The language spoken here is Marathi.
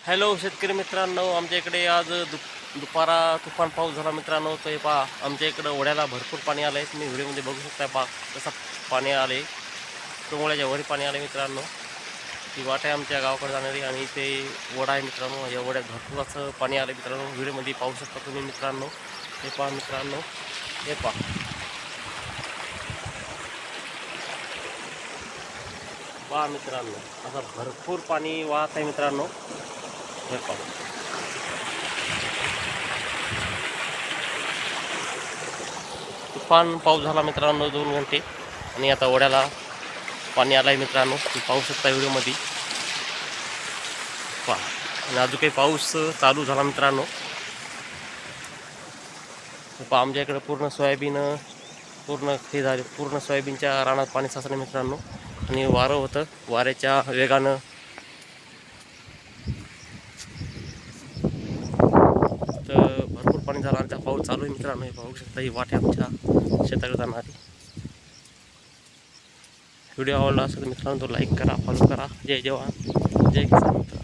हॅलो शेतकरी मित्रांनो, आमच्या इकडे आज दुपारा तुफान पाऊस झाला मित्रांनो. तर हे पहा, आमच्या इकडं ओढ्याला भरपूर पाणी आलं आहे. तुम्ही व्हिडिओमध्ये बघू शकता. पहा कसं पाणी आले, टोंगळ्याच्या वरी पाणी आले मित्रांनो. ती वाट आहे आमच्या गावाकडे जाणारी आणि ते ओढा आहे मित्रांनो. या ओढ्यात भरपूर असं पाणी आलं मित्रांनो. व्हिडिओमध्ये पाहू शकता तुम्ही मित्रांनो. हे पहा मित्रांनो, हे पहा पहा मित्रांनो, असं भरपूर पाणी वाहत आहे मित्रांनो. हे पहा, तुफान पाऊस झाला मित्रांनो 2 घंटे आणि आता ओढ्याला पाणी आलं आहे मित्रांनो. तुम्ही पाहू शकता व्हिडिओमध्ये. पहा, आणि अजून काही पाऊस चालू झाला मित्रांनो. पहा, आमच्या इकडे पूर्ण सोयाबीन पूर्ण हे झाले. पूर्ण सोयाबीनच्या रानात पाणी साचलं मित्रांनो. आणि वारं होतं, वाऱ्याच्या वेगानं तर भरपूर पाणी झालं आणि पाऊस चालू आहे मित्रांनो. हे पाहू शकता, ही वाट आहे आमच्या शेताकडे जाणारी. व्हिडिओ आवडला असेल तर मित्रांनो तो लाईक करा, फॉलो करा. जय जवान, जय किसान मित्रांनो.